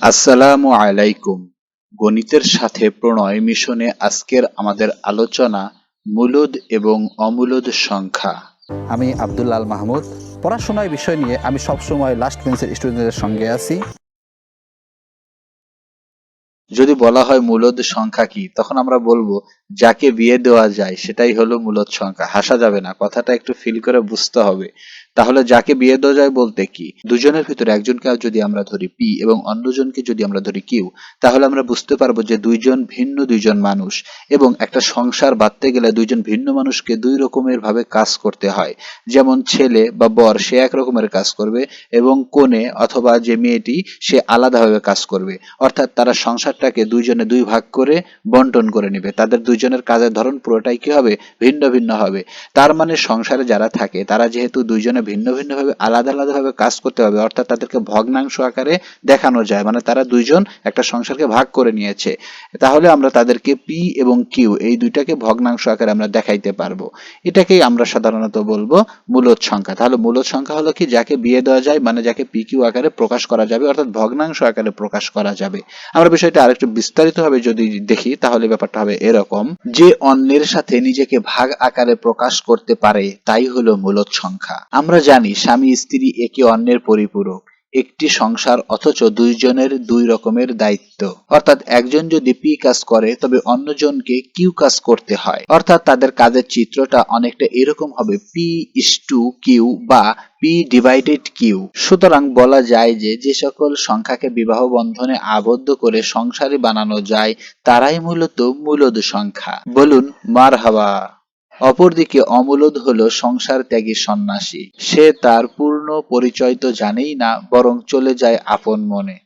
আসসালামু আলাইকুম। গণিতের সাথে প্রণয় মিশনে আজকের আমাদের আলোচনা মূলদ এবং অমূলদ সংখ্যা। আমি আব্দুল আল মাহমুদ। পড়াশোনার বিষয় নিয়ে আমি সবসময় লাস্ট বেঞ্চের স্টুডেন্টদের সঙ্গে আছি। যদি বলা হয় মূলদ সংখ্যা কি, তখন আমরা বলবো যাকে বিয়ে দেওয়া যায় সেটাই হলো মূলদ সংখ্যা। হাসা যাবে না, কথাটা একটু ফিল করে বুঝতে হবে। তাহলে যাকে বিয়ে দেওয়া যায় বলতে কি, দুজনের ভিতরে একজনকে যদি আমরা ধরি পি এবং অন্যজনকে যদি আমরা ধরি কিউ, তাহলে আমরা বুঝতে পারবো যে দুইজন মানুষ, এবং একটা সংসার বাঁধতে গেলে দুইজন ভিন্ন মানুষকে দুই রকমের ভাবে কাজ করতে হয়। যেমন ছেলে বা বর সে এক রকমের কাজ করবে, এবং কনে অথবা যে মেয়েটি সে আলাদাভাবে কাজ করবে। অর্থাৎ তারা সংসারটাকে দুইজনে দুই ভাগ করে বন্টন করে নেবে। তাদের দুইজনের কাজের ধরন পুরোটাই কি হবে, ভিন্ন ভিন্ন হবে। তার মানে সংসারে যারা থাকে তারা যেহেতু দুইজনে ভিন্ন ভিন্ন ভাবে আলাদা আলাদা ভাবে কাজ করতে হবে, অর্থাৎ তাদেরকে ভগ্নাংশ আকারে দেখানো যায়, মানে তারা দুইজন একটা সংসারকে ভাগ করে নিয়েছে। তাহলে আমরা তাদেরকে পি এবং কিউ এই দুইটাকে ভগ্নাংশ আকারে আমরা দেখাইতে পারবো। এটাকেই আমরা সাধারণত বলবো মূলদ সংখ্যা। তাহলে মূলদ সংখ্যা হলো কি, যাকে বিয়ে দেওয়া যায়, মানে যাকে পি কিউ আকারে প্রকাশ করা যাবে, অর্থাৎ ভগ্নাংশ আকারে প্রকাশ করা যাবে। আমরা বিষয়টা আরেকটু বিস্তারিতভাবে যদি দেখি তাহলে ব্যাপারটা হবে এরকম, যে অন্যের সাথে নিজেকে ভাগ আকারে প্রকাশ করতে পারে তাই হলো মূলদ সংখ্যা। আমরা জানি স্বামী স্ত্রী একে অন্যের পরিপূরক, একটি সংসার, অথচ দুইজনের দুই রকমের দায়িত্ব। অর্থাৎ একজন যদি পি কাজ করে তবে অন্যজনকে কিউ কাজ করতে হয়। অর্থাৎ তাদের কাজের চিত্রটা অনেকটা এরকম হবে, পি ইস টু কিউ বা পি ডিভাইডেড কিউ। সুতরাং বলা যায় যে যে সকল সংখ্যাকে বিবাহ বন্ধনে আবদ্ধ করে সংসারী বানানো যায় তারাই মূলত মূলদ সংখ্যা। বলুন মারহাবা। অপরদিকে অমূলদ হলো সংসার ত্যাগী সন্ন্যাসী। সে তার পূর্ণ পরিচয় তো জানেই না, বরং চলে যায় আপন মনে।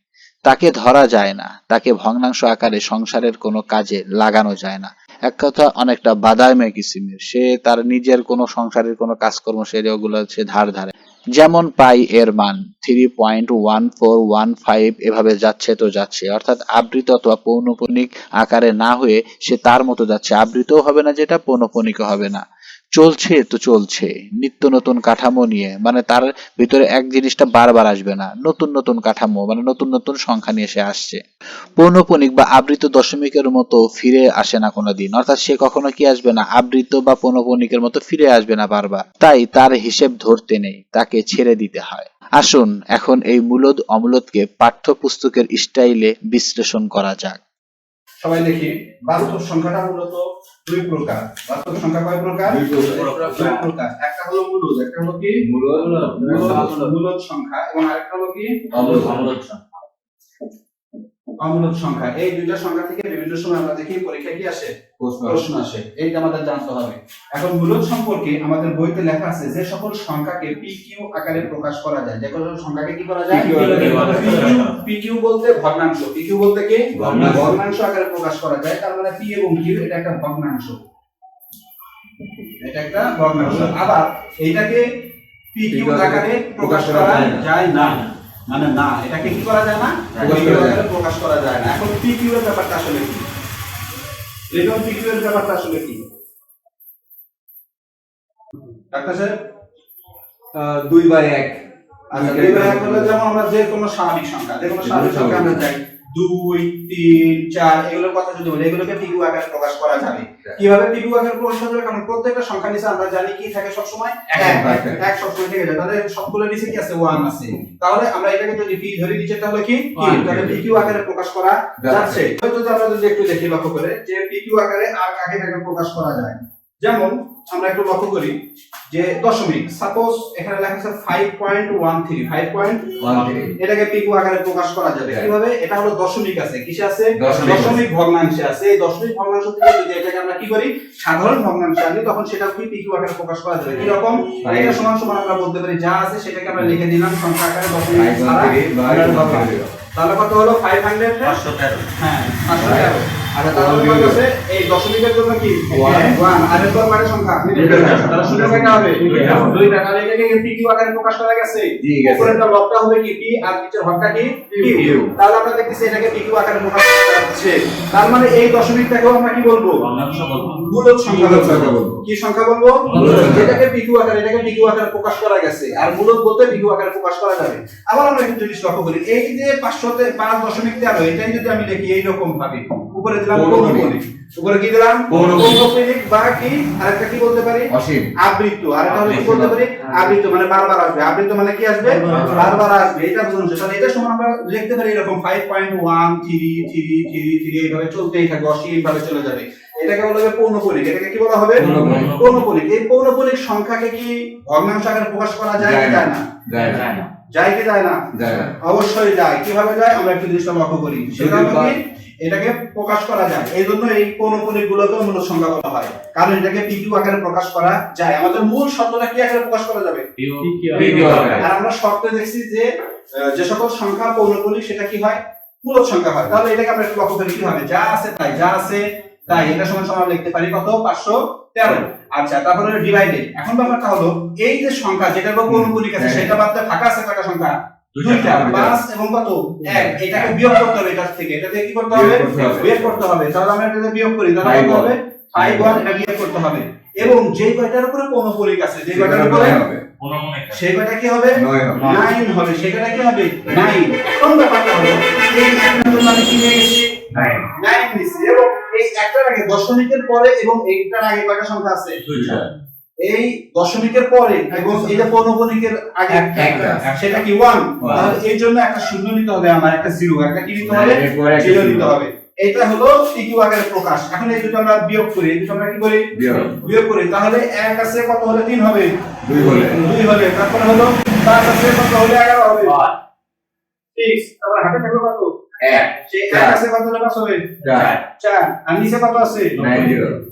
তাকে ধরা যায় না, তাকে ভগ্নাংশ আকারে সংসারের কোনো কাজে লাগানো যায় না। এক কথা অনেকটা বাদামে কিসিমের। সে তার নিজের কোনো সংসারের কোনো কাজকর্ম সেগুলো সে ধার ধারে। যেমন পাই এর মান 3.1415 এভাবে যাচ্ছে তো যাচ্ছে, অর্থাৎ আবৃত অথবা পৌনঃপুনিক আকারে না হয়ে সে তার মতো যাচ্ছে। আবৃতও হবে না, যেটা পৌনঃপুনিকও হবে না। চলছে তো চলছে নিত্য নতুন কাঠামো নিয়ে, মানে তার ভিতরে এক জিনিসটা বারবার আসবে না, নতুন নতুন কাঠামো মানে নতুন নতুন সংখ্যা নিয়ে সে আসছে। পৌনঃপুনিক বা আবৃত দশমিকের মতো ফিরে আসে না কোনোদিন, অর্থাৎ সে কখনো কি আসবে না, আবৃত বা পৌনঃপুনিকের মতো ফিরে আসবে না বারবার। তাই তার হিসেব ধরতে নেই, তাকে ছেড়ে দিতে হয়। আসুন এখন এই মূলদ অমূলদকে পাঠ্যপুস্তকের স্টাইলে বিশ্লেষণ করা যাক। সবাই দেখি, বাস্তব সংখ্যাটা মূলত দুই প্রকার। বাস্তব সংখ্যা কয় প্রকার? দুই প্রকার। একটা হলো মূলদ, একটা হলো কি মূলদ সংখ্যা, এবং আরেকটা হলো কি অমূলদ সংখ্যা। এই দুইটা সংখ্যা থেকে বিভিন্ন সময় আমরা দেখি পরীক্ষায় কি আসে, প্রশ্ন আসে। এইটা আমাদের জানতে হবে। এখন মূলদ সম্পর্কে আমাদের বইতে লেখা আছে যে সকল সংখ্যাকে পি কিউ আকারে প্রকাশ করা যায়। যে সকল সংখ্যাকে কি করা যায়? পি কিউ বলতে ভগ্নাংশ। পি কিউ বলতে কি ভগ্নাংশ আকারে প্রকাশ করা যায়। তার মানে পি এবং কিউ এটা একটা ভগ্নাংশ, এটা একটা ভগ্নাংশ। আবার এইটাকে পি কিউ আকারে প্রকাশ করা যায় না, মানে না, এটাকে কি করা যায় না, প্রকাশ করা যায় না। এখন পি কিউ এর ব্যাপারটা আসলে কি? এখন পি কিউ এর ব্যাপারটা আসলে কি ডাক্তার সাহেব? 2/1। আচ্ছা, 2/1 হলে যেমন আমরা যে কোনো স্বাভাবিক সংখ্যা আমরা চাই 2, 3, 4 এগুলোর কথা যদি বলি, এগুলোকে পি কিউ আকারে প্রকাশ করা যাবে। কিভাবে পি কিউ আকারে প্রকাশ করা যাবে? কারণ প্রত্যেকটা সংখ্যা নিচে আমরা জানি কি থাকে সব সময়, এক সব সময় থেকে যায়। তাহলে সবগুলো নিচে কি আছে, 1 আছে। তাহলে আমরা এটাকে যদি পি ধরে নিচে তাহলে কি তাহলে পি কিউ আকারে প্রকাশ করা যাচ্ছে। হয়তো আমরা যদি একটু দেখি, লক্ষ্য করে যে পি কিউ আকারে আর কাকে কাকে প্রকাশ করা যায়। যেমন আমরা একটু লক্ষ্য করি যে দশমিক, সাপোজ এখানে লেখা আছে 5.13 এটাকে পি কিউ আকারে প্রকাশ করা যাবে কিভাবে? এটা হলো দশমিক আছে, কিসে আছে? দশমিক ভগ্নাংশে আছে। এই দশমিক ভগ্নাংশ থেকে যদি এটাকে আমরা কি করি, সাধারণ ভগ্নাংশে আনি, তখন সেটা কি পি কিউ আকারে প্রকাশ করা যাবে। কি রকম? এটা সমান সমান আমরা বলতে পারি যা আছে সেটাকে আমরা লিখে দিলাম সংখ্যা আকারে দশমিক ছাড়া। তাহলে কত হলো? 513, হ্যাঁ 513। আচ্ছা তাহলে কত আছে এই দশমিকের জন্য কি 1 আর এর পর কয়টা সংখ্যা তাহলে শূন্য কয়টা হবে দুইটা তাহলে এটাকে PQ আকারে প্রকাশ করা গেছে উপরেরটা লবটা হবে কি P আর নিচের হরটা কি Q তাহলে আমরা দেখতেছি এটাকে PQ আকারে প্রকাশ করা যাচ্ছে তার মানে এই দশমিকটাকেও আমরা কি বলবো মূলদ সংখ্যা বলবো কি সংখ্যা বলবো যেটাকে PQ আকারে প্রকাশ করা গেছে আর মূলদ বলতে PQ আকারে প্রকাশ করা যাবে আবার আমরা একটু জিনিস লক্ষ্য করি এই যে 500 এটাই যদি আমি লিখি এই রকম ভাবে উপরে দিলাম পৌনঃপুনিক উপরে কি দিলাম পৌনঃপুনিক বা কি আরেকটা কি বলতে পারি অসীম আবৃত্ত আরেকটা হলো কি বলতে পারি আবৃত্ত মানে বারবার আসবে আবৃত্ত মানে কি আসবে বারবার আসবে এটা বুঝুন তাহলে এটা সমান আমরা লিখতে পারি এরকম 5.13333 এইভাবে চলতেই থাকবে অসীম ভাবে চলে যাবে এটাকে বলা হবে পৌনঃপুনিক এটাকে কি বলা হবে পৌনঃপুনিক এই পৌনঃপুনিক সংখ্যাকে কি ভগ্নাংশ আকারে প্রকাশ করা যায় কি যায় না যায় কি যায় না অবশ্যই যায় কিভাবে যায় আমরা একটু জিনিসটা লক্ষ্য করি সেটা হলো কি এটাকে প্রকাশ করা যায় এইজন্য এই পৌনঃপুনিক গুলোকে মূলদ সংখ্যা বলা হয় কারণ এটাকে PQ আকারে প্রকাশ করা যায় আমাদের মূল শব্দটা কি আকারে প্রকাশ করা যাবে PQ আকারে আর আমরা শর্তে দেখছি যে সকল সংখ্যা পৌনঃপুনিক সেটা কি হয় মূলদ সংখ্যা হয় তাহলে এটাকে আমরা একটু লক্ষ্য করি কি হবে যা আছে তাই এটা সমান সমান লিখতে পারি কত 513 আচ্ছা তারপরে ডিভাইডেড এখন ব্যাপারটা হলো এই যে সংখ্যা যেটার উপর পৌনঃপুনিক আছে সেটা বাদ দিয়ে ফাঁকা আছে কয়টা সংখ্যা দুইটা 5 এবং কত 1 এটাকে বিয়োগ করতে হবে এটার থেকে এটা দিয়ে কি করতে হবে বিয়োগ করতে হবে তাহলে আমরা এটা দিয়ে বিয়োগ করি তাহলে কত হবে 51 এটা বিয়োগ করতে হবে এবং যে কয়টার উপরে পৌনঃপুনিক আছে যে কয়টার উপরে সেই কয়টা কি হবে 9 হবে সেটা কি হবে 9 এখন ব্যাপারটা হলো এই একটার জন্য আমি কি নিয়ে গেছি 9 নিছি এবং এই একটার আগে দশমিকের পরে এবং এইটার আগে কয়টা সংখ্যা আছে দুইটা এই দশমিকের পরে এবং এটা পৌনঃপুনিকের আগে একটা সেটা কি 1 তাহলে এই জন্য একটা শূন্য নিতে হবে আমার একটা 0 একটা কি নিতে হবে 0 নিতে হবে এটা হলো PQ আকারে প্রকাশ এখন এই দুটো আমরা বিয়োগ করি এই দুটো আমরা কি করি বিয়োগ করি তাহলে 1 আছে কত হলে 3 হবে 2 হলে তারপর হলো 5 আছে কত হলে 11 হবে 6 তারপর হাতে থাকবে কত 1 সেই 1 আছে কত হলে 5 হবে 4 আর নিচে কত আছে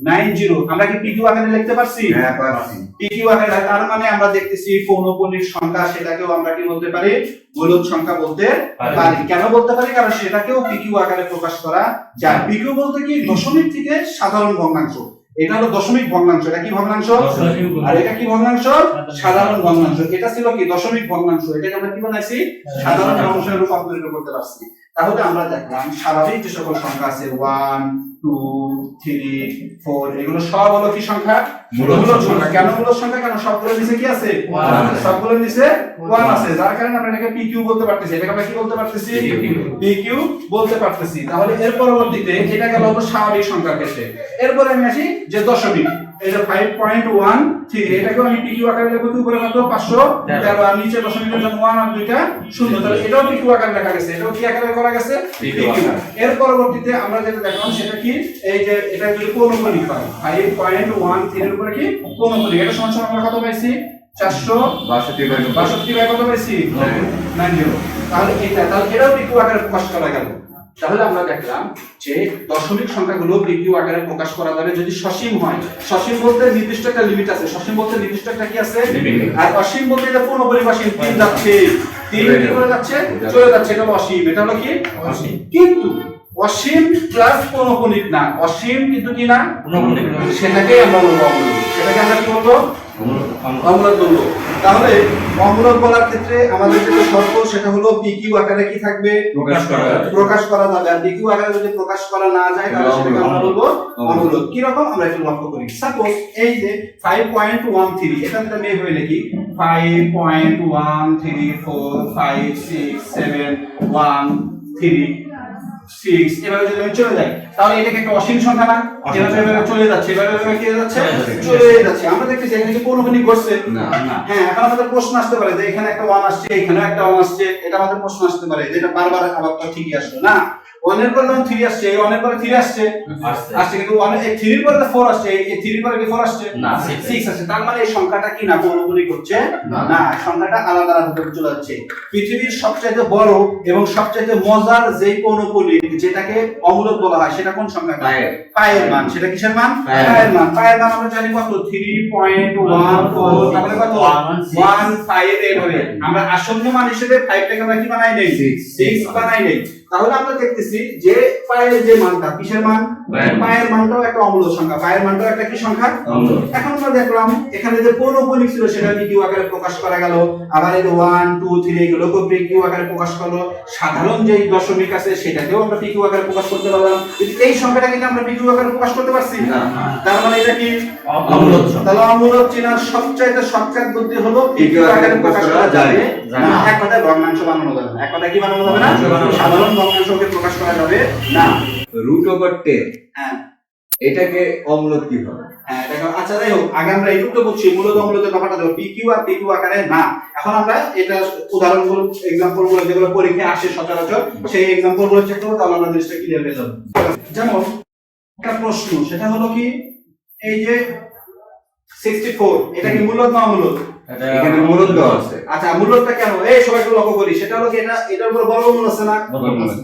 90 আমরা কি PQ আকারে লিখতে পারছি হ্যাঁ পারছি PQ আকারে তার মানে আমরা দেখতেছি পৌনঃপুনিক সংখ্যা সেটাকেও আমরা কি বলতে পারি মূলদ সংখ্যা বলতে পারি কেন বলতে পারি কারণ সেটাকেও PQ আকারে প্রকাশ করা যায় PQ বলতে কি দশমিক থেকে সাধারণ ভগ্নাংশ এটা হলো দশমিক ভগ্নাংশ এটা কি ভগ্নাংশ আর এটা কি ভগ্নাংশ সাধারণ ভগ্নাংশ এটা ছিল কি দশমিক ভগ্নাংশ এটাকে আমরা কি বানাইছি সাধারণ ভগ্নাংশে রূপান্তরিত করতে পারছি তাহলে আমরা দেখলাম স্বাভাবিক যে সকল সংখ্যা আছে 1 2 3 4 এগুলো সব হলো কি সংখ্যা মূলদ সংখ্যা কেন মূলদ সংখ্যা কেন সবগুলোর নিচে কি আছে সবগুলোর নিচে 1 আছে যার কারণে আমরা এটাকে PQ বলতে পারতেছি এটাকে আমরা কি বলতে পারতেছি PQ বলতে পারতেছি তাহলে এর পরবর্তীতে এটা গেল হলো স্বাভাবিক সংখ্যার ক্ষেত্রে এরপর আমি আসি যে দশমিক এই যে 5.13 এটাকে আমি PQ আকারে লিখব উপরে কত 513 আর নিচে দশমিকের জন্য 1 আর দুইটা শূন্য তাহলে এটাও PQ আকারে লেখা গেছে এটাও কি আকারে করা গেছে PQ এর পরবর্তীতে আমরা যেটা দেখলাম সেটা কি এই যে এটা যদি পৌনঃপুনিক হয় 5.13 এর উপরে কি পৌনঃপুনিক এটা সমান সমান আমরা কত পাইছি 462 বাই কত পাইছি 90 তাহলে এটাও PQ আকারে প্রকাশ করা গেল তাহলে আমরা দেখলাম যে দশমিক সংখ্যাগুলো PQ আকারে প্রকাশ করা যাবে যদি সসীম হয় সসীম বলতে নির্দিষ্ট একটা লিমিট আছে সসীম বলতে নির্দিষ্ট একটা কি আছে আর অসীম বলতে এটা পূর্ণপরিমাণ অসীম 3 যাচ্ছে 3 কি করে যাচ্ছে চলে যাচ্ছে এটা হলো অসীম এটা হলো কি অসীম কিন্তু অসীম প্লাস পৌনঃপুনিক না অসীম কিন্তু কি না পৌনঃপুনিক সেটাকে আমরা বলবো অমূলদ সেটাকে আমরা কি বলবো অমূলদ বলবো তাহলে অমূলদ বলার ক্ষেত্রে আমাদের যেটা শর্ত সেটা হলো PQ আকারে কি থাকবে প্রকাশ করা যাবে আর PQ আকারে যদি প্রকাশ করা না যায় তাহলে সেটাকে আমরা বলবো অমূলদ কি রকম আমরা একটু লক্ষ্য করি সাপোজ এই যে 5.13 এটা যদি আমি এইভাবে লিখি 5.1345671 6 এভাবে যদি আমি চলে যাই তাহলে এটাকে একটা অসীম সংখ্যা না এভাবে চলে যাচ্ছে এভাবে কি যাচ্ছে চলে যাচ্ছে আমরা দেখতেছি এখানে কি পৌনঃপুনিক ঘটছে না হ্যাঁ এখন আমাদের প্রশ্ন আসতে পারে যে এখানে একটা 1 আসছে এখানে একটা 1 আসছে এটা আমাদের প্রশ্ন আসতে পারে যেটা বারবার আবার তো ঠিকই আসলো না 1 এর পরে যখন 3 আসছে এই 1 এর পরে 3 আসছে কিন্তু 1 এর 3 এর পরে 4 আসছে এই 3 এর পরে কি 4 আসছে না 6 আসছে তার মানে এই সংখ্যাটা কি না পৌনঃপুনিক হচ্ছে না সংখ্যাটা আলাদা আলাদা চলে যাচ্ছে পৃথিবীর সবচেয়ে বড় এবং সবচেয়ে মজার যেই পৌনঃপুনিক যেটাকে অমূলদ বলা হয় সেটা কোন সংখ্যা পায়ের মান সেটা কিসের মান পায়ের মান আমরা জানি কত 3.14 তাহলে কত 158 হবে আমরা আসন্ন মান হিসেবে 5 টাকে আমরা কি বানাই নেই 6 বানাই নেই তাহলে আমরা দেখতেছি যে পায়ের যে মানটা, কিসের মান? পায়ের মানটাও একটা অমূলদ সংখ্যা, পায়ের মানটাও একটা কি সংখ্যা? এখন আমরা দেখলাম এখানে যে পৌনঃপুনিক ছিল সেটা পি কিউ আকারে প্রকাশ করা গেল, আবার এই 1 2 3 এগুলো পি কিউ আকারে প্রকাশ করলো, সাধারণ যে দশমিক আছে সেটাকেও আমরা পি কিউ আকারে প্রকাশ করতে পারলাম, কিন্তু এই সংখ্যাটাকে কি আমরা পি কিউ আকারে প্রকাশ করতে পারছি না? তার মানে এটা কি অমূলদ সংখ্যা। তাহলে অমূলদ চেনার সবচাইতে শর্টকাট বুদ্ধি হলো পি কিউ আকারে প্রকাশ করা যাবে না, এক কথায় ভগ্নাংশ বানানো যাবে না, এক কথায় কি বানানো যাবে না? সাধারণ ভগ্নাংশকে প্রকাশ করা যাবে না। √10 হ্যাঁ, এটাকে অম্লত কি হবে? হ্যাঁ এটা আচ্ছা যাই হোক, আগে আমরা এইটুকু বুঝছি মূলত অম্লতের ব্যাপারটা দেবো, P Q R P Q আকারে না। এখন আমরা এটা উদাহরণগুলো এক্সাম্পল গুলো যেগুলো পরীক্ষায় আসে সচরাচর সেই এক্সাম্পল গুলো চেক করব, তাহলে আমরা জিনিসটা ক্লিয়ার হয়ে যাবে। যেমন একটা প্রশ্ন, সেটা হলো কি এই যে 64 এটা কি মূলত না অমূলত? এখানে মূলত দেওয়া আছে। আচ্ছা মূলদটা কেন এই সবাই একটু লক্ষ্য করি, সেটা হলো কি এটার উপর বর্গমূল আছে না,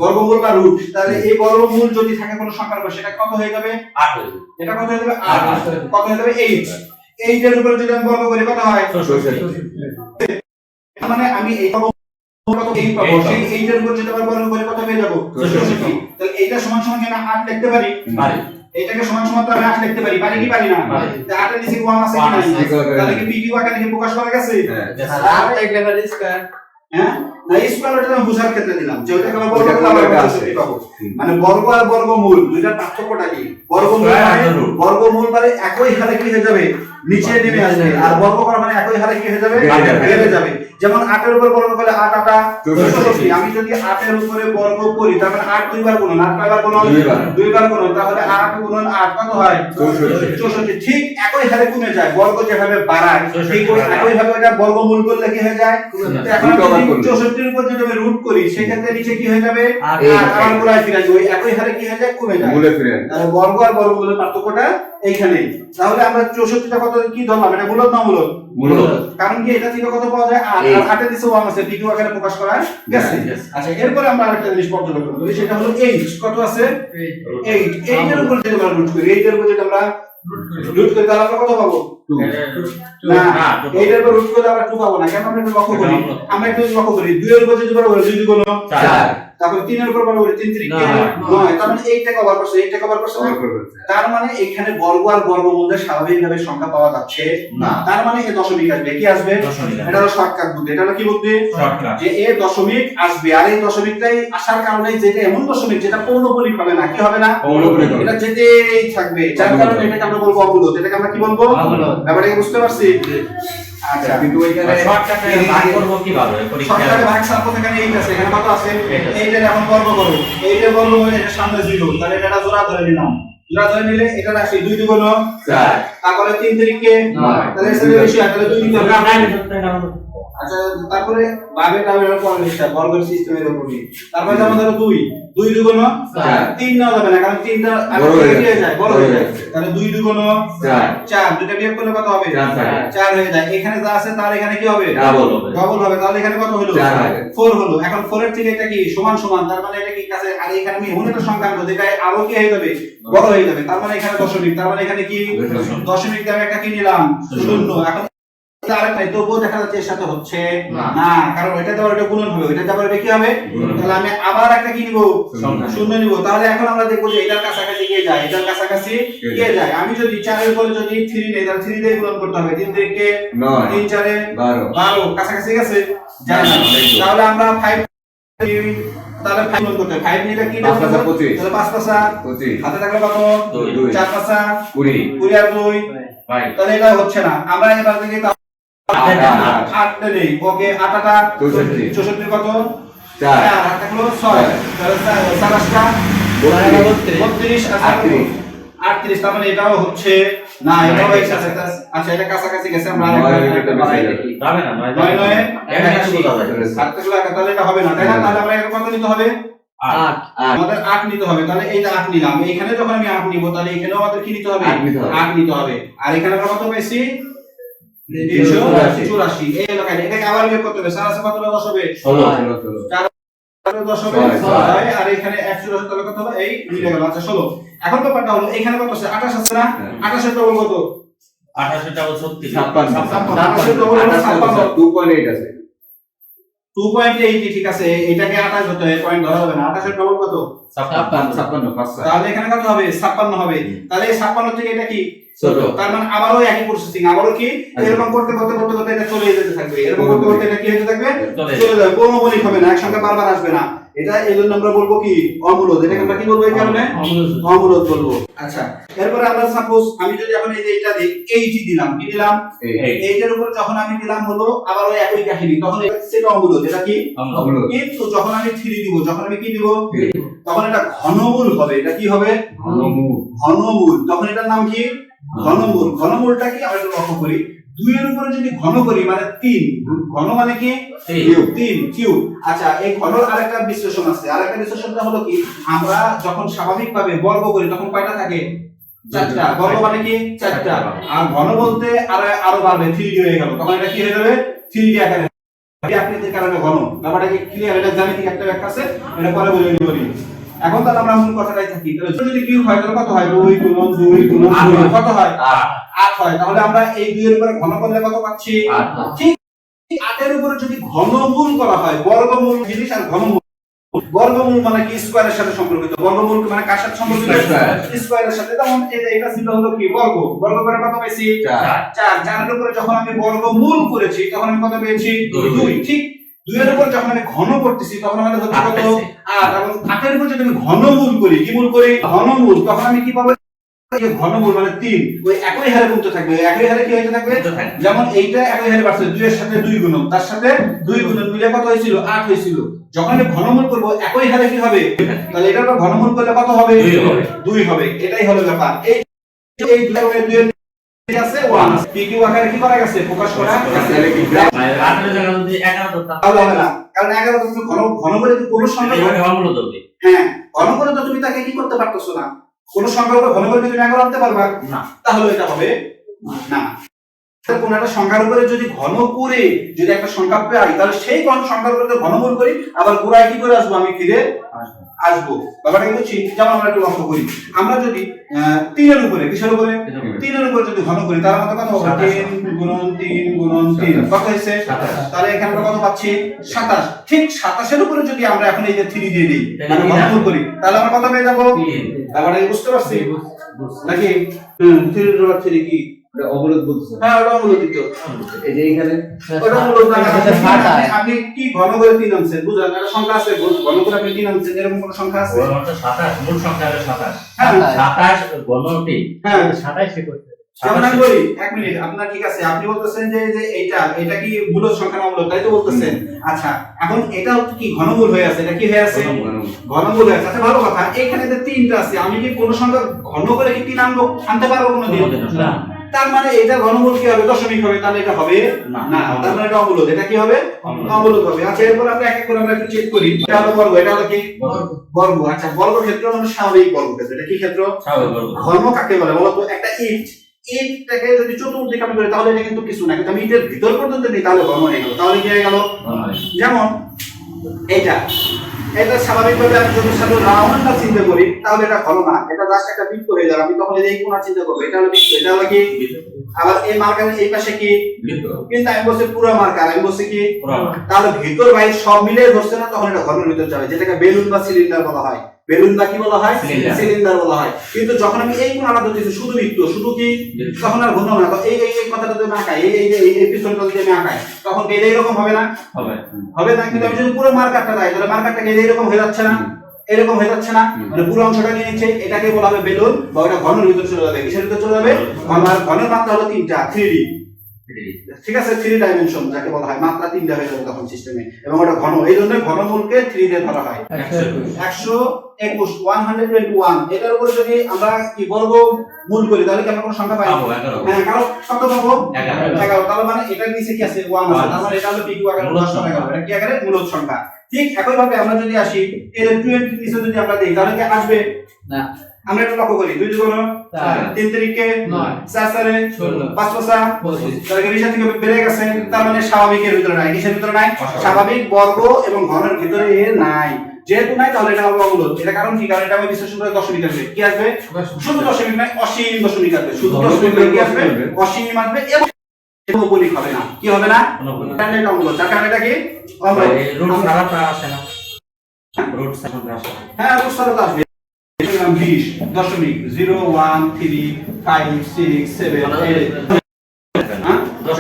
বর্গমূল বা রুট, তাহলে এই বর্গমূল যদি থাকে কোনো সংখ্যার উপর সেটা কত হয়ে যাবে? 8 হয়ে যাবে। এটা কত হয়ে যাবে? 8। কত হয়ে যাবে? 8। 8 এর উপর যদি আমি বর্গ করি কত হয়? 64। মানে আমি এই পাবো কত? 8 পাবো, সেই 8 এর উপর যদি আবার বর্গ করি কত পেয়ে যাব? 64। তাহলে এইটা সমান সমান কি আমি 8 লিখতে পারি? পারি। এটাকে সমান সমান তো আমি 8 লিখতে পারি, পারি কি পারি না? তা 8 এর নিচে 1 আছে কি নাই? তাহলে কি পি কিউ আকারে কি প্রকাশ করা গেছে? হ্যাঁ 8 এর স্কয়ার। হ্যাঁ না স্কয়ার ওটা আমি বুঝার ক্ষেত্রে দিলাম যে ওটাকে আমরা বর্গ করলে আমরা 64 পাবো। মানে বর্গ আর বর্গমূল দুইটার পার্থক্যটা কি? বর্গমূল মানে একই হারে কি হয়ে যাবে? নিচে নেমে আসবে, আর বর্গ করা মানে একই হারে কি হয়ে যাবে? বেড়ে যাবে। যেমন 8 এর উপর বর্গ করলে 8 8 64। আমি যদি 8 এর উপরে বর্গ করি তার মানে 8 দুইবার গুণন, 8 কয়বার গুণন? দুইবার গুণন, তাহলে 8 গুণন 8 কত হয়? 64। ঠিক একই হারে কমে যায়, বর্গ যেভাবে বাড়ায় ঠিক একই ভাবে এটা বর্গমূল করলে কি হয়ে যায়? এখন 64 এর উপর যদি আমি রুট করি সেক্ষেত্রে নিচে কি হয়ে যাবে? 8 আবার গোলায় ফিরে আসবে, ওই একই হারে কি হয়ে যায়? কমে যায়, মূলে ফিরে আসবে। তাহলে বর্গ আর বর্গমূলের পার্থক্যটা এইখানেই। তাহলে আমরা 64টা কত কি ধরলাম? এটা মূলত না অমূলত? মূলত। কারণ কি এটা থেকে কত পাওয়া যায়? 8 আর 8 এর নিচে 1 আছে, পি কিউ আকারে প্রকাশ করা গেছে। আচ্ছা এরপরে আমরা আরেকটা জিনিস পর্যবেক্ষণ করি, সেটা হলো 8 কত আছে? 8 8 এর উপর যদি আমরা রুট করি, 8 এর উপর যদি আমরা রুট করি তাহলে আমরা কত পাবো? 2 না 8 এর উপর রুট করলে আমরা 2 পাবো না, কেন? আমরা একটু লক্ষ্য করি, আমরা একটু লক্ষ্য করি 2 এর উপর যদি বড় হয় 2 গুণ 4, তারপর 3 এর উপর বড় করে 3 3 9, তার মানে 8 টা কভার করছে, 8 টা কভার করছে না? তার মানে এখানে বর্গ আর বর্গমূলের স্বাভাবিকভাবে সংখ্যা পাওয়া যাচ্ছে না, তার মানে এই দশমিক আসবে। কি আসবে? এটা হলো শর্টকাট বুদ্ধি। এটা হলো কি বুদ্ধি? শর্টকাট, যে এই দশমিক আসবে, আর এই দশমিকটাই আসার কারণে যেটা এমন দশমিক যেটা পৌনঃপুনিক হবে না, কি হবে না? পৌনঃপুনিক হবে, এটা যেতেই থাকবে, যার কারণে এটাকে আমরা বলবো অমূলদ। এটাকে আমরা কি বলবো? অমূলদ। ব্যাপারটা কি বুঝতে পারছি? আচ্ছা কিন্তু ওইখানে শর্টকাটে ভাগ করব কিভাবে? শর্টকাটে ভাগ সাপোজ এখানে 8 আছে, এখানে কত আছে? 8 এর এখন বর্গ করব, 8 এর বর্গ হলে এটা সামনে 0, তাহলে এটা জোড়া ধরে নিলাম, জোড়া ধরে নিলে এটা রাশি 2 2 গুণ 4, তারপরে 3 3 কে 9, তাহলে এর সাথে বেশি হয়, তাহলে 2 2 গুণ। আচ্ছা তারপরে ভাগে টাবের পরে লিখা বর্গের সিস্টেমের উপরই, তারপরে যেমন ধরো 2 2 2 গুণ 4, 3 নাও যাবে না, কারণ 3টা আগে থেকে যায়, বড় হয়ে যায়, তাহলে 2 2 গুণ 4 4, দুটো বিয়োগ করলে কত হবে? 4 হয়ে যায়। এখানে যা আছে তার এখানে কি হবে? ডাবল হবে, তাহলে এখানে কত হলো? 4 হলো। এখন 4 এর থেকে এটা কি সমান সমান, তার মানে এটা কি কাছে, আর এখানে আমি এমন একটা সংখ্যা আনবো যেটা আরো কি হয়ে যাবে? বড় হয়ে যাবে, তার মানে এখানে দশমিক, তার মানে এখানে কি দশমিক দিয়ে আমি একটা কি নিলাম? 0। এখন আরেকটাই তবুও দেখা যাচ্ছে এর সাথে হচ্ছে না, কারণ এটা দেওয়ার এটা গুণন হবে, এটা দেওয়ার এটা কি হবে? তাহলে আমি আবার একটা কি নিব? শূন্য নিব। তাহলে এখন আমরা দেখব যে এটার কাছাকাছি গিয়ে যায়, এটার কাছাকাছি গিয়ে যায়। আমি যদি 4 এর পরে যদি 3 নেই, তাহলে 3 দিয়ে গুণন করতে হবে, 3 থেকে 9, 3 4 এ 12, কাছাকাছি গেছে যায় না। তাহলে আমরা 5 তাহলে 5 গুণন করতে হবে, 5 নিলে কি হবে? 25, তাহলে 5 5 25, হাতে থাকলে কত? 2, 4 5 20, 20 আর 2 22, তাহলে এটা হচ্ছে না। আমরা এবার দেখি 8 নেই, ওকে 8 8 64 কত? 4 আর থাকলো 6, তাহলে 4 8টা 32 38, তার মানে এটাও হচ্ছে না, এটাও হচ্ছে। আচ্ছা এটা কাছাকাছি গেছে, আমরা আরেকটা বাড়াই দেখি, যাবে না 9 9 8 তাহলে এটা হবে না, তাই না? তাহলে আমরা এর কত নিতে হবে? 8 আমাদের 8 নিতে হবে, তাহলে এই যে 8 নিলাম, এখানে যখন আমি 8 নিব তাহলে এখানেও আমাদের কি নিতে হবে? 8 নিতে হবে। আর এখানে আমরা কত পাইছি? 384। এই এলাকায় এটাকে আবার বের করতে হবে, 4 আছে কত হবে? 10 হবে, 16 4 10 হবে 6, আর এখানে 184 তাহলে কত হবে? এই মিলে গেল। আচ্ছা 16। এখন ব্যাপারটা হলো এখানে কত আছে? 28 আছে না? 28 এর ডবল কত? 28 এর ডবল 36 56 এর ডবল 56 2.8 আছে, 2.80 ঠিক আছে, এটাকে 28 হতে হবে, পয়েন্ট ধরা হবে না। 28 এর ডবল কত? 56 তাহলে এখানে কত হবে? 56 হবে। তাহলে এই 56 থেকে এটা কি ছোট। তার মানে আবারও একই প্রসেসিং, আবারও কি এরকম করতে করতে করতে করতে এটা চলে যেতে থাকবে, এরকম করতে করতে এটা কি হতে থাকবে, চলে যাবে, কোনো মৌলিক হবে না, একসঙ্গে বারবার আসবে না। এটা এইজন্য আমরা বলবো কি অমূলদ। এটাকে আমরা কি বলবো এই কারণে? অমূলদ বলবো। আচ্ছা, এরপরে আমরা সাপোজ আমি যদি এখন এই যে এটা দিই 80 দিলাম, কি দিলাম? 8 এর উপর যখন আমি দিলাম হলো আবার ওই একই কাহিনী, তখন এটা সেটা অমূলদ। এটা কি অমূলদ। কিন্তু যখন আমি 3 দিব, যখন আমি কি দিব, তখন এটা ঘনমূল হবে। এটা কি হবে? ঘনমূল। তখন এটার নাম কি? ঘনমূল। ঘনমূলটা কি আমরা একটু লক্ষ্য করি, 2 এর উপরে যদি ঘন করি মানে 3, ঘন মানে কি 3 কিউব। আচ্ছা, এই ঘনর আরেকটা বিশ্লেষণ আছে। আরেকটা বিশ্লেষণটা হলো কি, আমরা যখন স্বাভাবিকভাবে বর্গ করি তখন কয়টা থাকে? 4টা। বর্গ মানে কি 4টা। আর ঘন বলতে আরো বাড়বে, 3D হয়ে গেল, তখন এটা কি হয়ে যাবে? 3D আকারে। আকৃতির কারণে ঘন। ব্যাপারটা কি ক্লিয়ার? এটা জ্যামিতিক একটা ব্যাখ্যা আছে, এটা পরে বলে বলি। এখন তাহলে আমরা মূল কথাটাই থাকি। তাহলে যদি কিউব হয় তাহলে কত হয়? 2 গুণন 2 গুণন 2 কত হয়? 8 হয়। তাহলে আমরা এই 2 এর উপরে ঘন করলে কত পাচ্ছি? 8। ঠিক 8 এর উপরে যদি ঘনমূল করা হয়, বর্গমূল জিনিস আর ঘনমূল, বর্গমূল মানে কি স্কয়ারের সাথে সম্পর্কিত, বর্গমূল মানে কার সাথে সম্পর্কিত? স্কয়ারের সাথে। যেমন এই যে এটা ছিল হলো কি বর্গ, বর্গ করে কত পেয়েছি? 4। 4 এর উপরে যখন আমি বর্গমূল করেছি তখন আমি কত পেয়েছি? 2। ঠিক 2 এর উপর যখন আমি ঘন করতেছি তখন আমাদের হচ্ছে কত? 8। এবং 8 এর উপর যদি আমি ঘনমূল করি, কি মূল করি? ঘনমূল, তখন আমি কি পাবো? এই ঘনমূল মানে 3, ওই একই হারে কমতে থাকবে, একই হারে কি হইতে থাকবে? যেমন এইটা একই হারে বাড়ছে, 2 এর সাথে 2 গুণন, তার সাথে 2 গুণন মিলে কত হয়েছিল? 8 হয়েছিল। যখন আমি ঘনমূল করব একই হারে কি হবে? তাহলে এটা আমরা ঘনমূল করলে কত হবে? 2 হবে। এটাই হলো ব্যাপার। এই 2 এর 2 আছে 1 আছে, PQ আকারে কি করা গেছে? প্রকাশ করা গেছে। তাহলে হবে না, কারণ 11 তুমি ঘন করে যদি কোনো সংখ্যা হ্যাঁ ঘন করে তো তুমি তাকে কি করতে পারতেছো না, কোন সংখ্যার উপর ঘন করে তুমি 11 আনতে পারবা না, তাহলে এটা হবে না। কোন একটা সংখ্যার উপরে যদি ঘন করে যদি একটা সংখ্যা পাই, তাহলে সেই কোন সংখ্যার উপরে ঘনমূল করি, আবার গোড়ায় কি করে আসবো? আমি ফিরে আসবো। ব্যাপারটা কিন্তু ঠিক। যেমন আমরা একটু লক্ষ্য করি, আমরা যদি 3 এর উপরে, কিসের উপরে? 3 এর উপরে যদি ঘন করি তাহলে আমাদের কত হবে? 3 গুণন 3 গুণন 3 কত হয়েছে? 27। তাহলে এখানে আমরা কত পাচ্ছি? 27। ঠিক 27 এর উপরে যদি আমরা এখন এই যে 3 দিয়ে দিই, মানে ঘনমূল করি, তাহলে আমরা কত পেয়ে যাবো? ব্যাপারটা কি বুঝতে পারছি নাকি? 3 এর উপর 3 কি অবরোধ বলতেছে। হ্যাঁ, ওটা মূলত দিত। এই যে এখানে ওটা মূলত আপনি কি ঘন করে 3 আনছেন, বুঝলেন? একটা সংখ্যা আছে, ঘন করে আপনি 3 আনছেন, এরকম কোন সংখ্যা আছে? 27 মূল সংখ্যা হলো 27। হ্যাঁ 27 ঘনটি। হ্যাঁ 27 করতে। যেমন আমি বলি, এক মিনিট, আপনার ঠিক আছে, আপনি বলতেছেন যে যে এটা কি মূলদ সংখ্যা না অমূলদ, তাই তো বলতেছেন। আচ্ছা, এখন এটা কি ঘনমূল হয়ে আছে? এটা কি হয়ে আছে? ঘনমূল হয়ে আছে। আচ্ছা, ভালো কথা। এখানে যে 3টা আছে, আমি কি কোন সংখ্যা ঘন করে কি 3 আনতে পারবো কোনোদিন? না। তার মানে এটা ঘনমূল কি হবে? দশমিক হবে। তাহলে এটা হবে না, তার মানে এটা অমূলদ। এটা কি হবে? অমূলদ হবে। আচ্ছা, এরপর আমরা এক এক করে আমরা একটু চেক করি। এটা হলো বর্গ, এটা হলো কি বর্গ। আচ্ছা, বর্গ ক্ষেত্র মানে স্বাভাবিক বর্গ ক্ষেত্র। এটা কি ক্ষেত্র? ঘন কাকে বলে বলো তো? একটা ইটটাকে যদি চতুর্দিকে আমি করি তাহলে এটা কিন্তু কিছু না, কিন্তু আমি ইটের ভিতর পর্যন্ত নিই তাহলে ঘন হয়ে গেল। তাহলে কি হয়ে গেল? যেমন এটা স্বাভাবিকভাবে আমি যদি সাথে রাউন্ডটা চিন্তা করি তাহলে এটা ঘন না, এটা জাস্ট একটা বৃত্ত হয়ে যাবে। আমি তখন এই কোণা চিন্তা করব, এটা হলো বৃত্ত, এটা হলো কি? আবার এই মার্কার এই পাশে কি? কিন্তু আমি বলছি পুরো মার্কার, আমি বলছি কি? তাহলে ভিতর বাইরে সব মিলে ধরছে না, তখন এটা ঘনের ভিতর যাবে, যেটাকে বেলুন বা সিলিন্ডার বলা হয়। বেলুন বা কি বলা হয়? সিলিন্ডার বলা হয়। কিন্তু যখন আমি এই কোণাটা ধরতেছি শুধু বৃত্ত, শুধু কি, তখন আর ঘন না। তো এই কথাটা যদি আমি আঁকাই, এই পিছনটা যদি আমি আঁকাই, তখন এটা এরকম হবে না? হবে না। কিন্তু আমি যদি পুরো মার্কারটা দেই তাহলে মার্কারটাকে এরকম হয়ে যাচ্ছে না? এরকম হয়ে যাচ্ছে না? মানে পুরো অংশটা নিয়ে নিচ্ছে, এটাকে বলা হবে বেলুন, বা ওটা ঘনের ভিতর চলে যাবে। কিসের ভিতর চলে যাবে? আমার ঘনের মাত্রা হলো 3টা, 3D। ঠিক আছে, 3 ডাইমেনশন যাকে বলা হয়, মাত্রা 3টা হয়ে যাবে তখন সিস্টেমে, এবং ওটা ঘন। এই জন্য ঘনমূলকে 3 দিয়ে ধরা হয়। 121 121। এটার উপরে যদি আমরা কি বর্গ মূল করি তাহলে কি আমরা কোনো সংখ্যা পাই? হ্যাঁ, কারণ কত পাবো? 11। তাহলে মানে এটার নিচে কি আছে? 1 আছে। তার মানে এটা হলো PQ আকারে প্রকাশ করা গেল। এটা কি আকারে? মূলদ সংখ্যা। ঠিক একই ভাবে আমরা যদি আসি এর 20 নিচে যদি আমরা দেই তাহলে কি আসবে না? আমরা একটু লক্ষ্য করি, 2 গুণ 4 3 3 9 4 4 16 5 5 25। তাহলে কি নিচে থেকে বেড়ে গেছে, তার মানে স্বাভাবিকের ভিতরে নাই। কিসের ভিতরে নাই? স্বাভাবিক বর্গ এবং ঘনের ভিতরে এর নাই। যেহেতু নাই তাহলে এটা হবে অমূলদ। এটা কারণ কি? কারণ এটা আমি বিশ্লেষণ করে দশমিক আসবে। কি আসবে? শুধু দশমিক নয়, অসীম দশমিক আসবে। শুধু দশমিক কি আসবে? অসীম আসবে। এবং পৌনঃপুনিক হবে না। কি হবে না? পৌনঃপুনিক। কারণ এটা অম্ল, যার কারণে এটা কি অম্ল। রুট ছাড়াটা আসে না, রুট ছাড়াটা আসে না। হ্যাঁ রুট ছাড়া আসবে। 20.0135567 হ্যাঁ 10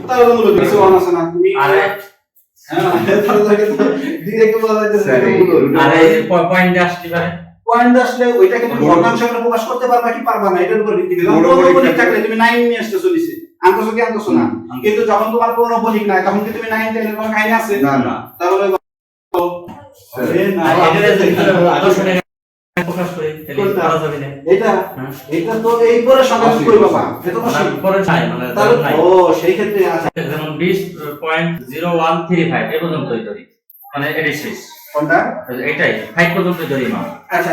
তাহলে তো মূলত কিছু অন আছে না তুমি আরে হ্যাঁ তাহলে তো ডিরেক্ট বলা যাচ্ছে স্যার, এই root আরে পয়েন্ট আসতে পারে। পয়েন্ট আসলে ওইটাকে তুমি ভগ্নাংশ আকারে প্রকাশ করতে পারবা কি পারবা না এটার উপর ভিত্তি করে। পৌনঃপুনিক পৌনঃপুনিক থাকলে তুমি 9 নিয়ে আসতেছো নিচে, আনতেছো কি আনতেছো না। কিন্তু যখন তোমার পৌনঃপুনিক নাই তখন কি তুমি 9 10 এর কোনো কাহিনী আছে? না না তাহলে এ না আর এটা যদি 10 টাকা প্রকাশ করে তাহলে কোনটা? করা যাবে না। এটা হ্যাঁ। এটা তো এই পরে সংখ্যা কই বাবা এটা তো পরে নাই মানে তাহলে নাই। ও সেই ক্ষেত্রে আছে যেমন 20.0135 এই পর্যন্তই ধরি, মানে এটা শেষ, কোনটা। এটাই 5 পর্যন্ত ধরি মা। আচ্ছা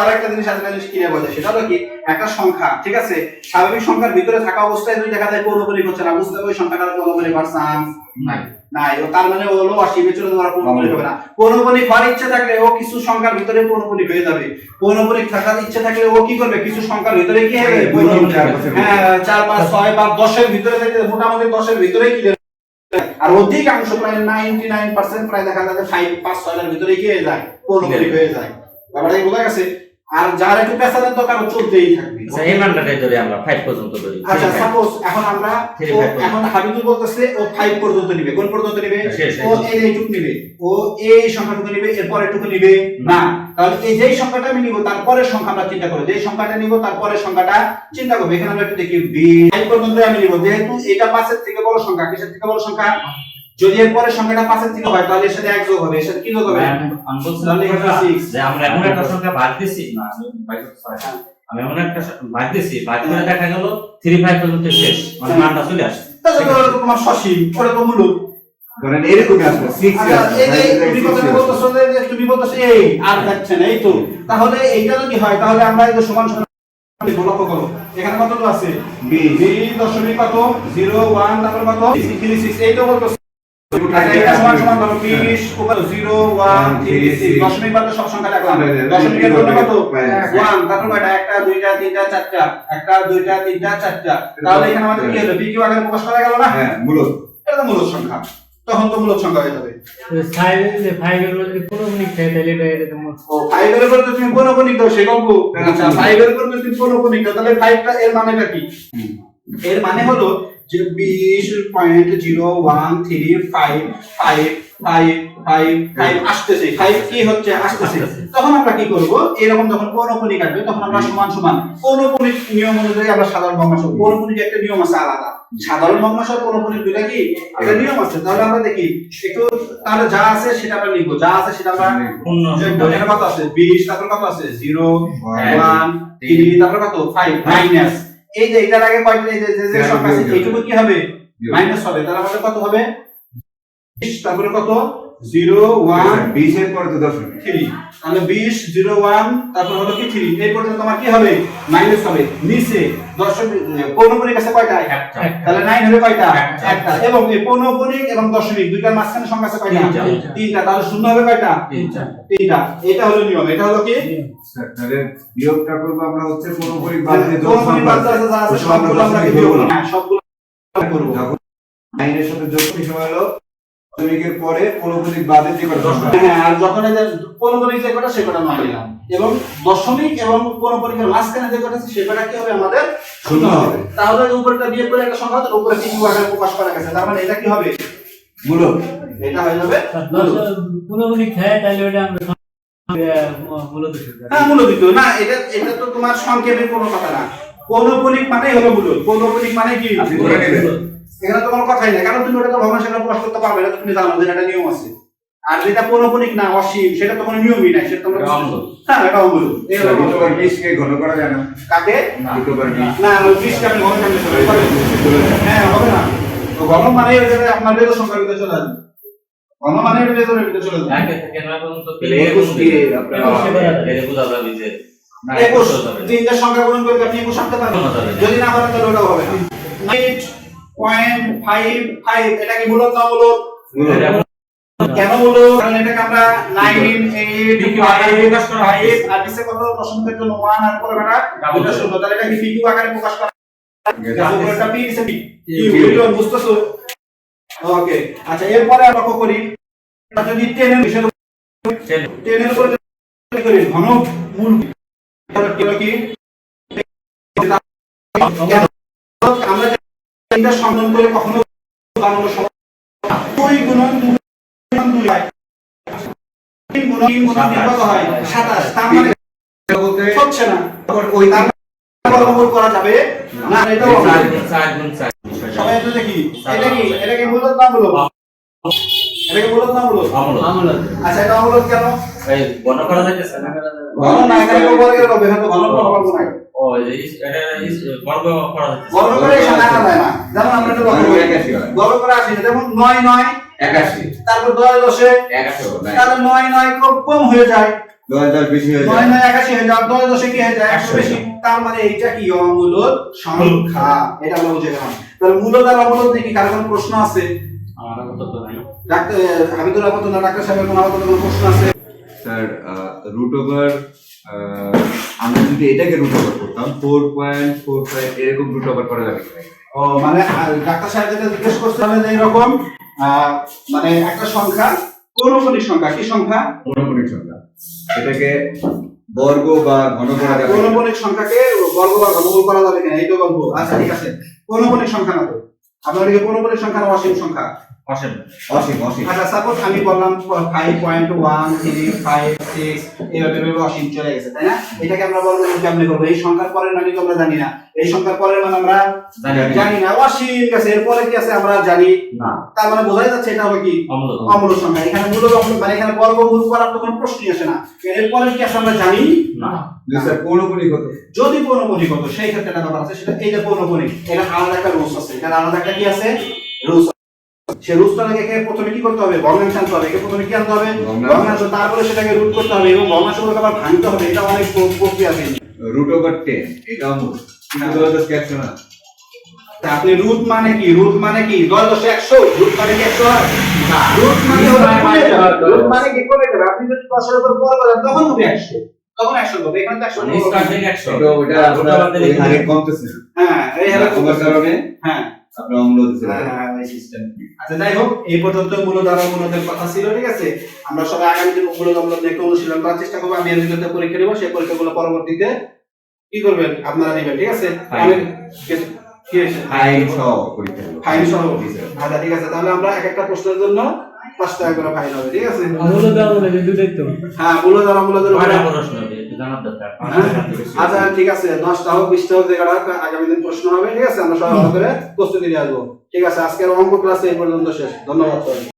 আরেকটা জিনিস ক্লিয়ার বলে সেটা হলো কি একটা সংখ্যা ঠিক আছে স্বাভাবিক সংখ্যার ভিতরে থাকা অবস্থায় যদি দেখা যায় পৌনঃপুনিক হচ্ছে না বুঝতে হবে ওই সংখ্যাটার পৌনঃপুনিক হওয়ার চান্স নাই। নাই ও তার মানে ও হলো অসীমে চলে যাওয়ার পৌনঃপুনিক হবে না। পৌনঃপুনিক হওয়ার ইচ্ছে থাকলে ও কিছু সংখ্যার ভিতরে পৌনঃপুনিক হয়ে যাবে। পৌনঃপুনিক থাকার ইচ্ছে থাকলে ও কি করবে কিছু সংখ্যার ভিতরে কি হবে পৌনঃপুনিক হ্যাঁ 4 5 6 বা 10 এর ভিতরে থেকে মোটামুটি 10 এর ভিতরে কি আর অধিকাংশ প্রায় 99% প্রায় দেখা যায় 5 5 6 এর ভিতরে কি হয়ে যায় পৌনঃপুনিক হয়ে যায়। ব্যাপারটা কি বোঝা গেছে? আর যার একটু পেশাদার তো কারো চলতেই থাকবে। আচ্ছা এই মানটাই ধরি আমরা 5 পর্যন্ত ধরি। আচ্ছা সাপোজ এখন আমরা Three, ও five পর্যন্ত। এখন হাবিবুল বলতেছে ও 5 পর্যন্ত নিবে। কোন পর্যন্ত নিবে? শেষ, ও এইটুকু নিবে। ও এই সংখ্যাটুকু নিবে এরপর এটুকু নিবে না। তাহলে এই যেই সংখ্যাটা আমি নিব তারপরের সংখ্যা আমরা চিন্তা করব। যেই সংখ্যাটা নিব তারপরের সংখ্যাটা চিন্তা করব। এখানে আমরা একটু দেখি 5 পর্যন্ত আমি নিব যেহেতু এটা 5 এর থেকে বড় সংখ্যা। কিসের থেকে বড় সংখ্যা? যদি এর পরের সংখ্যাটা 5 এর থেকে হয় তাহলে এর সাথে 1 যোগ হবে। এর সাথে কি যোগ হবে? আমি বলছিলাম তাহলে এখানে 6 যে আমরা এমন একটা সংখ্যা ভাগ দিছি না আমি এমন একটা ভাগ দিছি, ভাগ করে দেখা গেল 3 5 পর্যন্ত শেষ, মানে মানটা চলে আসে। তাহলে তো তোমার সসীম ওটা তো মূলত ধরেন এরকমই আসবে 6 আচ্ছা, এই যে তুমি কথা বলতেছো যে তুমি বলতেছো এই আর যাচ্ছে না এই তো তাহলে এইটা যদি হয় তাহলে আমরা এই যে সমান সমান লক্ষ্য করো এখানে কত আছে 20 দশমিক কত 01 তারপর কত 36 এইটা বলতেছো আচ্ছা এটা সমান সমান ধরো 20 উপর 0136 দশমিক বাদ সব সংখ্যা রাখলাম দশমিকের জন্য কত 1 তারপর কয়টা একটা দুইটা তিনটা চারটা একটা দুইটা তিনটা চারটা তাহলে এখানে আমাদের কি হলো পিকিউ আকারে প্রকাশ করা গেল না হ্যাঁ মূলত এটা তো মূলদ সংখ্যা তখন তো মূলদ সংখ্যা হয়ে যাবে ফাইভের মধ্যে কোনো মিনিট খাই তাহলে এটা এরকম ও 5 এর উপর তো তুমি পৌনঃপুনিক দাও সে গল্প আচ্ছা 5 এর উপর তুমি পৌনঃপুনিক দাও তাহলে 5 টা এর মানেটা কি এর মানে হলো যে 20.0135555 আসতেছে 5 কি হচ্ছে আসতেছে তখন আমরা কি করব এরকম যখন পৌনঃপুনিক আসবে তখন আমরা সমান সমান পৌনঃপুনিক নিয়ম অনুযায়ী আমরা সাধারণ ভগ্নাংশ পৌনঃপুনিক একটা নিয়ম আছে আলাদা সাধারণ ভগ্নাংশ আর পৌনঃপুনিক দুইটা কি একটা নিয়ম আছে তাহলে আমরা দেখি একটু তাহলে যা আছে সেটা আমরা লিখব যা আছে সেটা আমরা পূর্ণ এখানে কত আছে 20 তারপর কত আছে 0 1 3 তারপর কত 5 মাইনাস এই যে এটার আগে কয়টা এই যে সংখ্যা আছে এইটুকু কি হবে মাইনাস হবে তাহলে আমাদের কত হবে 20 তারপরে কত 0 1 20 এর পরে তো 10 3 তাহলে 20 0 1 তারপর হলো কি 3 এই পর্যন্ত তোমার কি হবে মাইনাস হবে নিচে 10 পৌনঃপুনিক আছে কয়টা একটা। তাহলে 9 হবে কয়টা একটা। একটা এবং এই পৌনঃপুনিক এবং দশমিক দুইটার মাঝখানে সংখ্যা আছে কয়টা তিনটা। তিনটা তাহলে শূন্য হবে কয়টা তিনটা। তিনটা এটা হলো নিয়ম এটা হলো কি স্যার তাহলে বিয়োগটা করব আমরা হচ্ছে পৌনঃপুনিক বাদ দিয়ে যোগ পৌনঃপুনিক বাদ আছে যা আছে সবগুলো আমরা কি করব হ্যাঁ সবগুলো করব যখন 9 এর সাথে যোগ কি সময় হলো দশমিকের পরে পৌনঃপুনিক বাদে যে কত হ্যাঁ আর যখন এই যে পৌনঃপুনিক যে কটা সে কটা নয় নিলাম এবং দশমিক এবং পৌনঃপুনিকের মাঝখানে যে কটা আছে সে কটা কি হবে আমাদের শূন্য হবে তাহলে উপরটা বিয়োগ করে একটা সংখ্যা তার উপরে তিন আকারে প্রকাশ করা গেছে তার মানে এটা কি হবে মূলত এটা হয়ে যাবে 15 মিনিট খাই তাহলে ওটা আমরা মূলত হ্যাঁ মূলবিত না এটা এটা তো তোমার সংক্ষেপের কোনো কথা না পৌনঃপুনিক মানেই হলো মূল পৌনঃপুনিক মানে কি আপনি ধরে নেবেন এখানে তো কোনো কথাই নাই কারণ তুমি ওটা তো ভগ্নাংশ আকারে প্রকাশ করতে পারবে না তুমি জানো যে এটা নিয়ম আছে আর যেটা পৌনঃপুনিক না অসীম সেটা তো কোনো নিয়মই নাই সেটা তোমরা এটা অম্ল। হ্যাঁ এটা অম্ল এই হলো দুটো বার 20 কে ঘন করা যায় না কাকে দুটো বার 20 না 20 কে আমি ঘন করতে পারি হ্যাঁ হবে না তো ঘন মানে হয়ে যাবে আপনার বেদ সংখ্যার ভিতরে চলে আসবে ঘন মানে বেদের ভিতরে চলে যাবে একে থেকে 9 পর্যন্ত তাহলে 21 দিয়ে আপনারা এর বুঝা যাবে যে না 21 তিনটা সংখ্যা গুণ করে আপনি 21 আনতে পারবেন যদি না পারেন তাহলে ওটাও হবে না 8.55 এটা কি মূলত না মূলত কেন বলো কারণ এটাকে আমরা 9 8 5 আর নিচে কত দশমিকের জন্য 1 আর পরে বেটা এটা শূন্য তাহলে এটা কি পিকিউ আকারে প্রকাশ করা উপরেরটা পি নিচে পি ইউনিটন বুঝতেছো? ওকে, আচ্ছা এরপরে আমরা লক্ষ্য করি যদি 10 এর বিষয় 10 এর উপরে যদি করি ঘন মূল তাহলে কি আমরা এটা সমাধান করে কখনো বানানো সম্ভব 2 গুণন 2 গুণন 2 হয় 3 গুণন 3 গুণন কত হয় 27 তার মানে বলতে হচ্ছে না ওই বর্গমূল করা যাবে না এটাও হবে। 4 গুণ 4 সবাই একটু দেখি এটা কি মূলত নাম হলো এটা কি মূলত নাম হলো আমল আচ্ছা এটা অমূলত কেন এই গণ করা যাইতেছে না ঘন না এখানে বর্গের হবে এখানে তো ঘন বর্গ নাই ও এটা বর্গ করা যাইতেছে বর্গ করে এসে না যায় না যেমন আমরা একটু লক্ষ্য করি বর্গ করে আসে যেমন 9 9 81 তারপর 10 10 81 নাই তাহলে 9 9 খুব কম হয়ে যায় 2000 বেশি হয়ে 9 যায় 9 81 হয়ে যায় 10 10 কি হয়ে যায় 100 বেশি তার মানে এইটা কি অমূলত সংখ্যা এটা আমরা বুঝে গেলাম তাহলে মূলত আর অমূলত দেখি কার কোনো প্রশ্ন আছে আমার কত তো নাই ডাক্তার হাবিবুর রহমান ডাক্তার সাহেবের কোনো আপাতত কোনো প্রশ্ন আছে স্যার রুট ওভার আমরা যদি এটাকে রুট ওভার করতাম 4.45 এরকম রুট ওভার করা যাবে কিনা? ও মানে ডাক্তার সাহেব যেটা জিজ্ঞেস করছে যে এরকম মানে একটা সংখ্যা পৌনঃপুনিক সংখ্যা কি সংখ্যা পৌনঃপুনিক সংখ্যা এটাকে বর্গ বা ঘন করা যাবে কিনা? পৌনঃপুনিক সংখ্যাকে বর্গ বা ঘনমূল করা যাবে কিনা এইটা বলবো আচ্ছা ঠিক আছে পৌনঃপুনিক সংখ্যা না তো আপনার কি পৌনঃপুনিক সংখ্যা না অসীম সংখ্যা অসীম অসীম অসীম আচ্ছা সাপোজ আমি বললাম 5.136 এইভাবে অসীম চলে গেছে তাই না এটাকে আমরা বর্গমূল কেমনে করব এই সংখ্যার পরের মানে তো আমরা জানি না এই সংখ্যার পরের মানে আমরা জানি না অসীম গেছে এরপরে কি আছে আমরা জানি না তার মানে বোঝাই যাচ্ছে এটা হবে কি অমূলত অমূলত সংখ্যা এখানে মূলত অমূলত মানে এখানে বর্গমূল করার তো কোনো প্রশ্নই আসে না এরপরে কি আছে আমরা জানি না যদি স্যার পৌনঃপুনিক হতো যদি পৌনঃপুনিক হতো সেই ক্ষেত্রে একটা ব্যাপার আছে সেটা এই যে পৌনঃপুনিক এটা আলাদা একটা রুলস আছে এটা আলাদা একটা কি আছে রুলস সে রুলসটাকে প্রথমে কি করতে হবে ভগ্নাংশ আনতে হবে প্রথমে কি আনতে হবে ভগ্নাংশ তারপরে সেটাকে রুট করতে হবে এবং ভগ্নাংশগুলোকে আবার ভাঙতে হবে এটা অনেক প্রক্রিয়া আছে রুট ওভার 10 এটা মূল কিন্তু 10 না তা আপনি রুট মানে কি 10 100 রুট মানে কি 100 হয় না রুট মানে হলো কমে যাবে রুট মানে কি কমে যাবে আপনি যদি 10 এর উপর পর করেন তখন হবে 100 তখন 100 হবে এখানে তো 100 মানে স্টার্ট থেকে 100 তো ওটা আপনার ওই হারে কমতেছে হ্যাঁ এই হারে কমার কারণে হ্যাঁ আপনার অম্ল দিতে হ্যাঁ এই সিস্টেম আচ্ছা যাই হোক এই পর্যন্ত মূলত আর অমূলতের কথা ছিল ঠিক আছে আমরা সবাই আগামী দিন মূলত অমূলত নিয়ে একটু অনুশীলন করার চেষ্টা করব আমি এর ভিতরে পরীক্ষা দেব সেই পরীক্ষাগুলো পরবর্তীতে কি করবেন আপনারা নেবেন ঠিক আছে আমি কি হয়েছে ফাইন সহ পরীক্ষা হলো ফাইন সহ আচ্ছা ঠিক আছে তাহলে আমরা এক একটা প্রশ্নের জন্য 5 টাকা করে ফাইন হবে ঠিক আছে আমূলত আমূলত দুটোই তো হ্যাঁ মূলত আর অমূলতের উপরে কয়টা প্রশ্ন হবে একটু জানার দরকার আচ্ছা ঠিক আছে 10টা হোক 20টা হোক যেটা হোক আগামী দিন প্রশ্ন হবে ঠিক আছে আমরা সবাই ভালো করে প্রস্তুতি নিয়ে আসবো ঠিক আছে আজকের অঙ্ক ক্লাস এই পর্যন্ত শেষ ধন্যবাদ